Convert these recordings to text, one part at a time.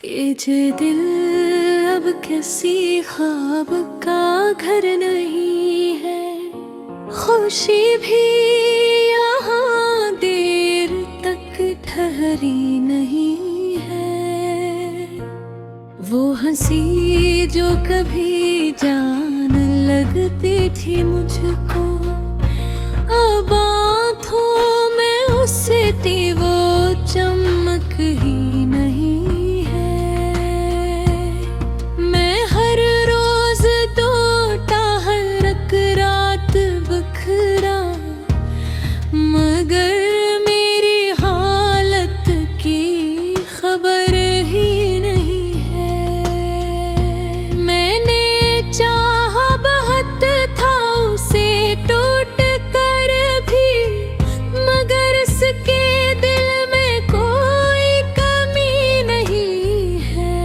जे दिल अब किसी ख्वाब का घर नहीं है, खुशी भी यहाँ देर तक ठहरी नहीं है। वो हंसी जो कभी जान लगती थी मुझको, अब आँखों में उसकी वो चमक ही नहीं है। मैं हर रोज टूटा, हर एक रात बखरा, मगर मेरी हालत की खबर ही नहीं है। मैंने चाहा बहुत था उसे टूट कर भी, मगर उसके दिल में कोई कमी नहीं है।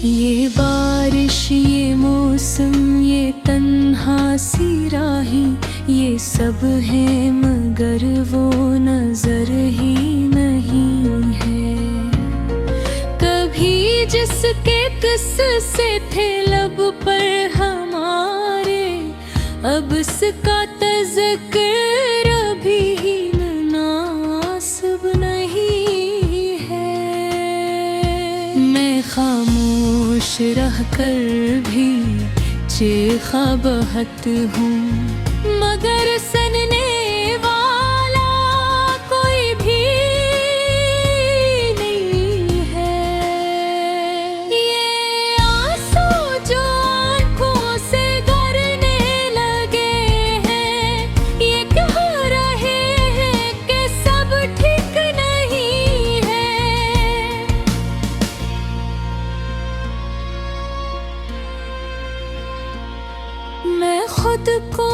ये बारिश, ये मौसम, ये तन्हा सी राहें, ये सब है मगर वो नजर ही नहीं है। कभी जिसके किस्से थे लब पर हमारे, अब उसका तज़किरा भी मुनासिब नहीं है। मैं खामोश रह कर भी चीखा बहुत हूँ, मगर सुनने वाला कोई भी नहीं है। ये आंसू जो आँखों से गिरने लगे हैं, ये कह रहे हैं कि सब ठीक नहीं है। मैं खुद को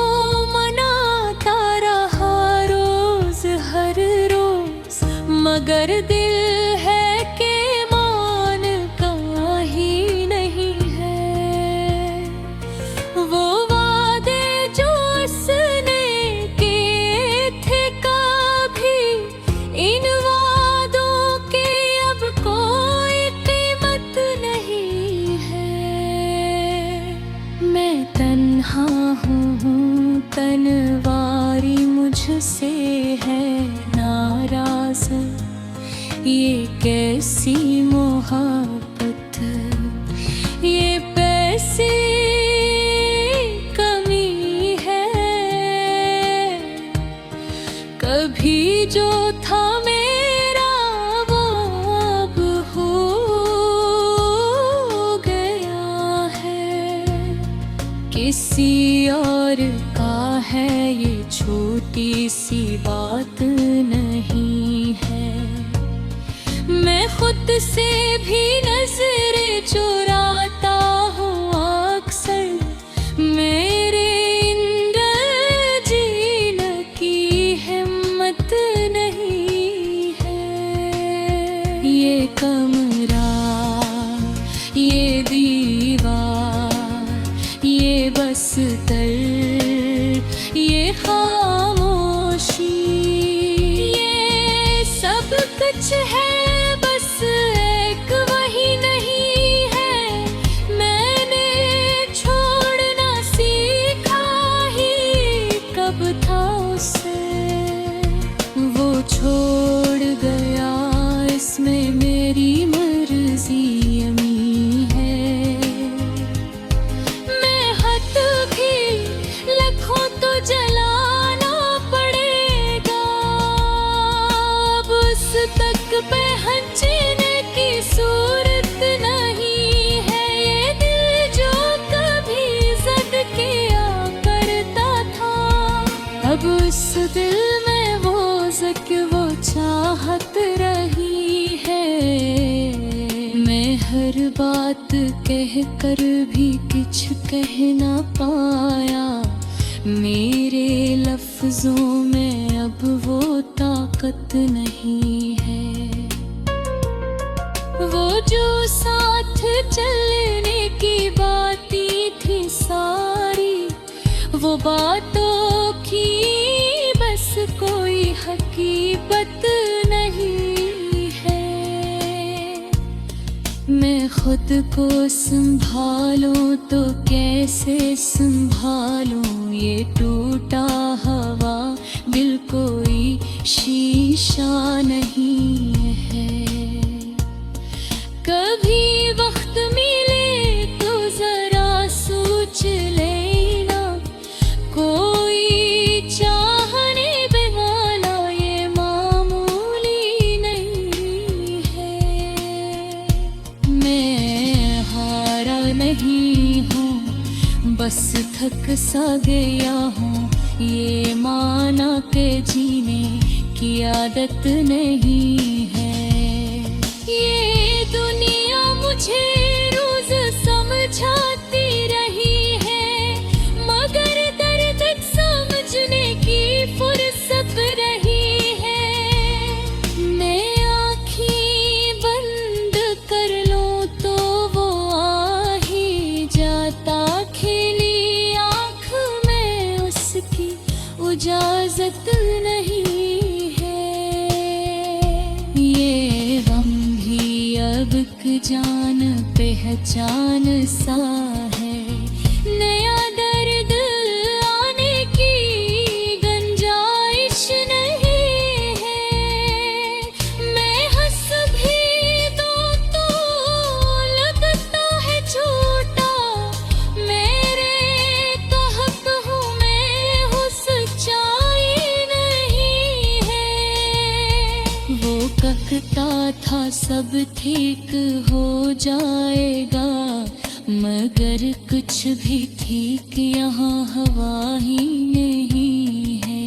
मनाता रहा रोज हर रोज, मगर दिल है कि मानता ही नहीं है। वो वादे जो उसने किए थे कभी, इन वादों की अब कोई कीमत नहीं है। मैं तन्हा हूँ, तनवारी मुझसे है नाराज। ये कैसी मोहब्बत, ये कैसी कमी है। कभी जो था मेरा वो अब हो गया है। किसी और का है, ये छोटी सी बात नहीं है। मैं खुद से भी नजर चुराता हूँ अक्सर, मेरे अंदर जीने की हिम्मत नहीं है। ये कमरा, ये दीवार, ये बस्तर, ये खामोशी, ये सब कुछ है, बस एक वही नहीं है। मैंने छोड़ना सीखा ही कब था उसे, वो छोड़ गया, इसमें मेरी मर्जी अमी है। मैं हट भी लखों तो जलाना पड़ेगा, अब उस तक पहुंचने की सूरत नहीं है। ये दिल जो कभी जिद किया करता था, अब उस दिल में वो ज़िक्र, वो चाहत रही है। मैं हर बात कह कर भी कुछ कह ना पाया, मेरे लफ्जों में अब वो ताकत नहीं है। वो जो साथ चलने की बातें थी सारी, वो बातों की बस कोई हकीकत नहीं है। मैं खुद को संभालूं तो कैसे संभालूं ये टूटा हवा दिल कोई शीशा नहीं है। कभी वक्त मिले तो जरा सोच लेना कोई चाहने वाला ये मामूली नहीं है। मैं हारा नहीं हूँ बस थक सा गया हूँ ये माना के जीने की आदत नहीं है। ये दुनिया मुझे रोज समझाती रही है मगर दर्द समझने की फुर्सत रही है। मैं आँखें बंद कर लूं तो वो आ ही जाता खिली आँख में उसकी इजाजत नहीं है। ये गम भी अब एक जान पहचान सा है नया दर्द आने की गुंजाइश नहीं है। मैं हंस भी दूं तो लगता है झूठा मेरे कहक हूँ मैं हूँ सच्चाई नहीं है। वो कहता था सब ठीक हो जाएगा मगर कुछ भी ठीक यहाँ हवा ही नहीं है।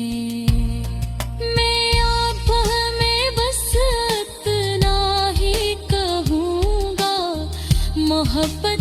मैं आप में बस इतना ही कहूँगा मोहब्बत